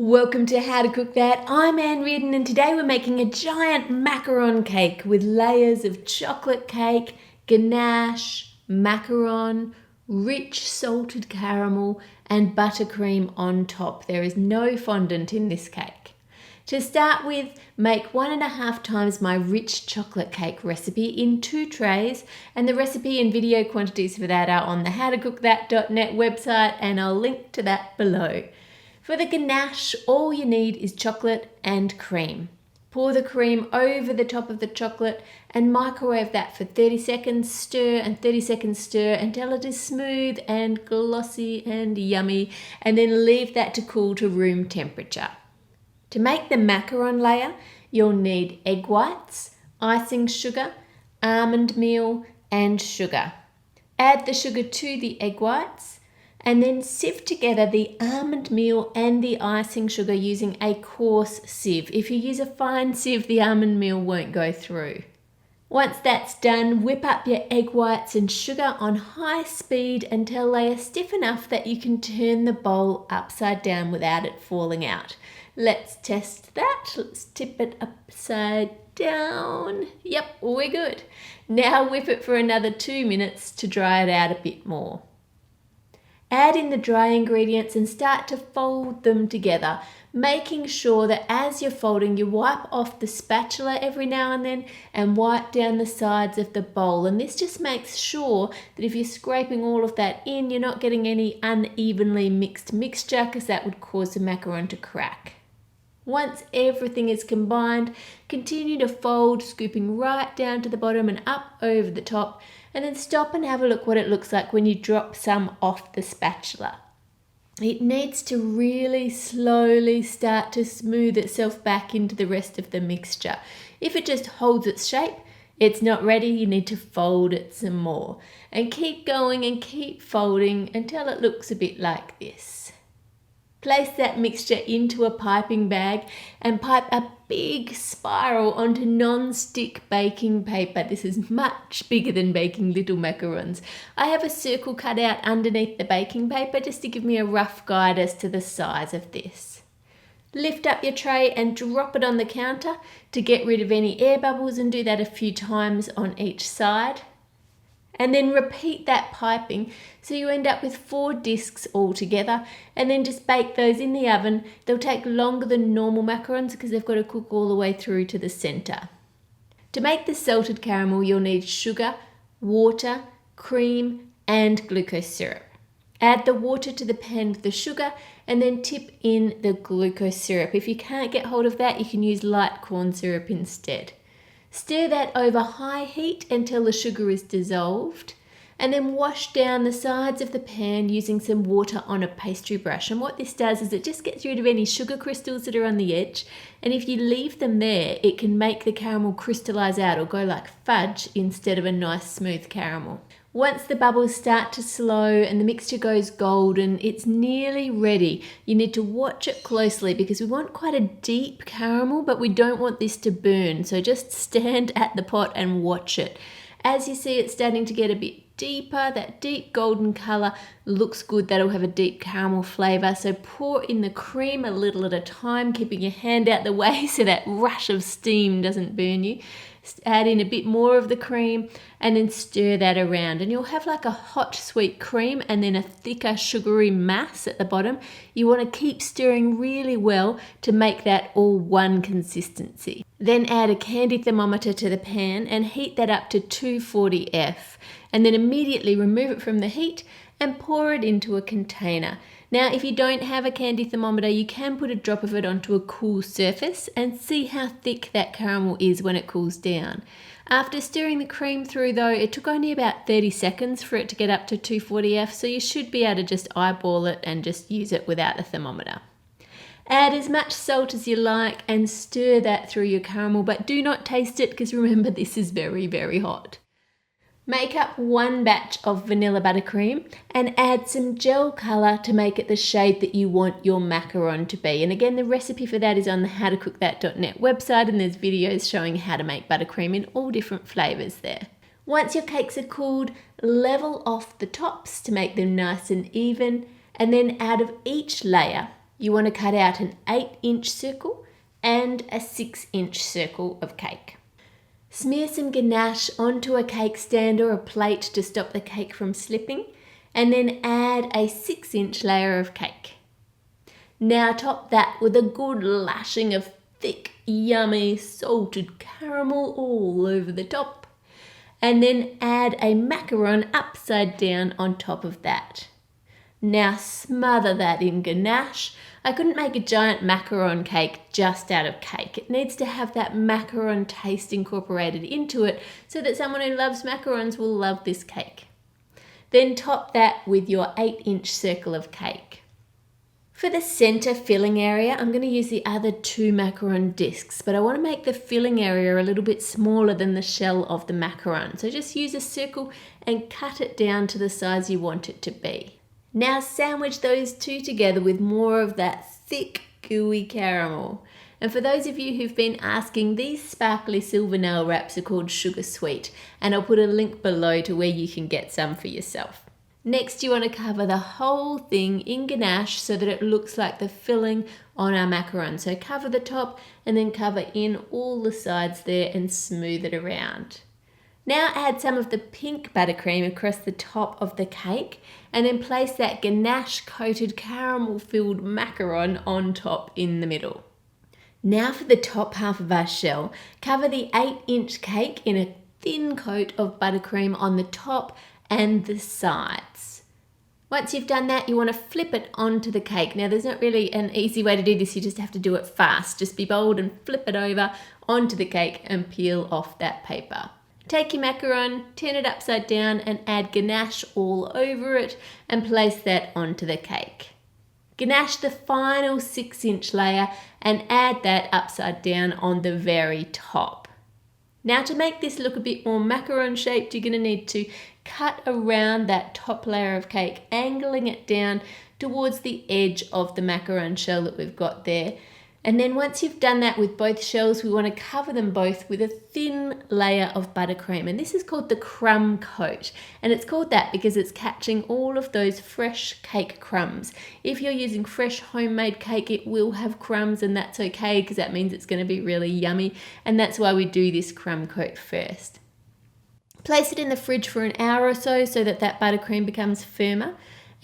Welcome to How to Cook That. I'm Ann Reardon and today we're making a giant macaron cake with layers of chocolate cake, ganache, macaron, rich salted caramel and buttercream on top. There is no fondant in this cake. To start with, make 1.5 times my rich chocolate cake recipe in 2 trays, and the recipe and video quantities for that are on the howtocookthat.net website and I'll link to that below. For the ganache, all you need is chocolate and cream. Pour the cream over the top of the chocolate and microwave that for 30 seconds, stir and 30 seconds stir until it is smooth and glossy and yummy, and then leave that to cool to room temperature. To make the macaron layer, you'll need egg whites, icing sugar, almond meal and sugar. Add the sugar to the egg whites and then sieve together the almond meal and the icing sugar using a coarse sieve. If you use a fine sieve, the almond meal won't go through. Once that's done, whip up your egg whites and sugar on high speed until they are stiff enough that you can turn the bowl upside down without it falling out. Let's test that. Let's tip it upside down. Yep, we're good. Now whip it for another 2 minutes to dry it out a bit more. Add in the dry ingredients and start to fold them together, making sure that as you're folding, you wipe off the spatula every now and then and wipe down the sides of the bowl. And this just makes sure that if you're scraping all of that in, you're not getting any unevenly mixed mixture, because that would cause the macaron to crack. Once everything is combined, continue to fold, scooping right down to the bottom and up over the top, and then stop and have a look what it looks like when you drop some off the spatula. It needs to really slowly start to smooth itself back into the rest of the mixture. If it just holds its shape, it's not ready. You need to fold it some more and keep going and keep folding until it looks a bit like this. Place that mixture into a piping bag and pipe a big spiral onto non-stick baking paper. This is much bigger than baking little macarons. I have a circle cut out underneath the baking paper just to give me a rough guide as to the size of this. Lift up your tray and drop it on the counter to get rid of any air bubbles, and do that a few times on each side. And then repeat that piping so you end up with 4 discs all together, and then just bake those in the oven. They'll take longer than normal macarons because they've got to cook all the way through to the center. To make the salted caramel, you'll need sugar, water, cream and glucose syrup. Add the water to the pan with the sugar and then tip in the glucose syrup. If you can't get hold of that, you can use light corn syrup instead. Stir that over high heat until the sugar is dissolved, and then wash down the sides of the pan using some water on a pastry brush. And what this does is it just gets rid of any sugar crystals that are on the edge, and if you leave them there, it can make the caramel crystallize out or go like fudge instead of a nice smooth caramel. Once the bubbles start to slow and the mixture goes golden, it's nearly ready. You need to watch it closely because we want quite a deep caramel, but we don't want this to burn. So just stand at the pot and watch it. As you see, it's starting to get a bit deeper. That deep golden color looks good. That'll have a deep caramel flavor. So pour in the cream a little at a time, keeping your hand out the way so that rush of steam doesn't burn you. Add in a bit more of the cream and then stir that around, and you'll have like a hot sweet cream and then a thicker sugary mass at the bottom. You want to keep stirring really well to make that all one consistency. Then add a candy thermometer to the pan and heat that up to 240 F, and then immediately remove it from the heat and pour it into a container. Now, if you don't have a candy thermometer, you can put a drop of it onto a cool surface and see how thick that caramel is when it cools down. After stirring the cream through though, it took only about 30 seconds for it to get up to 240 F, so you should be able to just eyeball it and just use it without the thermometer. Add as much salt as you like and stir that through your caramel, but do not taste it because remember, this is very, very hot. Make up 1 batch of vanilla buttercream and add some gel colour to make it the shade that you want your macaron to be. And again, the recipe for that is on the howtocookthat.net website, and there's videos showing how to make buttercream in all different flavours there. Once your cakes are cooled, level off the tops to make them nice and even, and then out of each layer, you want to cut out an 8-inch circle and a 6-inch circle of cake. Smear some ganache onto a cake stand or a plate to stop the cake from slipping, and then add a 6-inch layer of cake. Now top that with a good lashing of thick, yummy, salted caramel all over the top, and then add a macaron upside down on top of that. Now smother that in ganache. I couldn't make a giant macaron cake just out of cake. It needs to have that macaron taste incorporated into it so that someone who loves macarons will love this cake. Then top that with your 8-inch circle of cake. For the center filling area, I'm going to use the other 2 macaron discs, but I want to make the filling area a little bit smaller than the shell of the macaron. So just use a circle and cut it down to the size you want it to be. Now sandwich those 2 together with more of that thick, gooey caramel. And for those of you who've been asking, these sparkly silver nail wraps are called Sugar Sweet, and I'll put a link below to where you can get some for yourself. Next, you want to cover the whole thing in ganache so that it looks like the filling on our macaron. So cover the top and then cover in all the sides there and smooth it around. Now add some of the pink buttercream across the top of the cake and then place that ganache coated caramel filled macaron on top in the middle. Now for the top half of our shell, cover the 8-inch cake in a thin coat of buttercream on the top and the sides. Once you've done that, you want to flip it onto the cake. Now there's not really an easy way to do this, you just have to do it fast. Just be bold and flip it over onto the cake and peel off that paper. Take your macaron, turn it upside down and add ganache all over it and place that onto the cake. Ganache the final 6-inch layer and add that upside down on the very top. Now to make this look a bit more macaron shaped, you're going to need to cut around that top layer of cake, angling it down towards the edge of the macaron shell that we've got there. And then once you've done that with both shells, we want to cover them both with a thin layer of buttercream. And this is called the crumb coat. And it's called that because it's catching all of those fresh cake crumbs. If you're using fresh homemade cake, it will have crumbs, and that's okay because that means it's going to be really yummy. And that's why we do this crumb coat first. Place it in the fridge for an hour or so that that buttercream becomes firmer.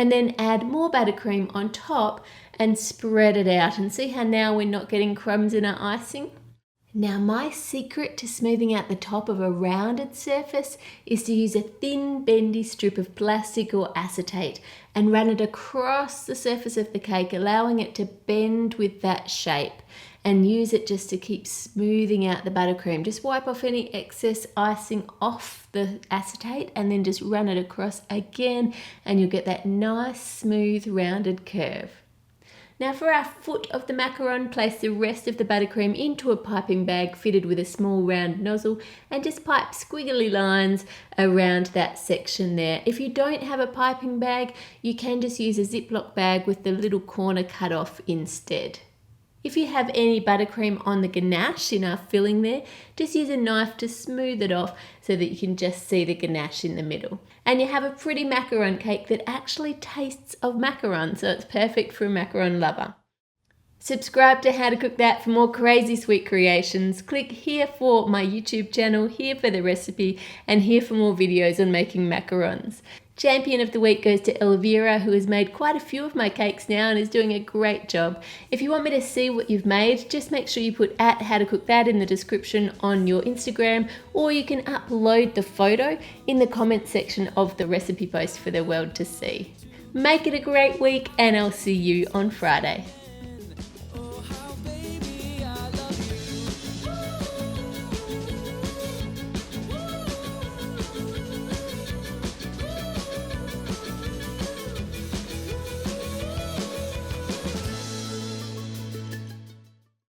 And then add more buttercream on top and spread it out, and see how now we're not getting crumbs in our icing? Now my secret to smoothing out the top of a rounded surface is to use a thin bendy strip of plastic or acetate and run it across the surface of the cake, allowing it to bend with that shape, and use it just to keep smoothing out the buttercream. Just wipe off any excess icing off the acetate and then just run it across again and you'll get that nice smooth rounded curve. Now for our foot of the macaron, place the rest of the buttercream into a piping bag fitted with a small round nozzle and just pipe squiggly lines around that section there. If you don't have a piping bag, you can just use a Ziploc bag with the little corner cut off instead. If you have any buttercream on the ganache in our filling there, just use a knife to smooth it off so that you can just see the ganache in the middle. And you have a pretty macaron cake that actually tastes of macaron, so it's perfect for a macaron lover. Subscribe to How to Cook That for more crazy sweet creations. Click here for my YouTube channel, here for the recipe, and here for more videos on making macarons. Champion of the week goes to Elvira, who has made quite a few of my cakes now and is doing a great job. If you want me to see what you've made, just make sure you put @howtocookThat in the description on your Instagram, or you can upload the photo in the comment section of the recipe post for the world to see. Make it a great week, and I'll see you on Friday.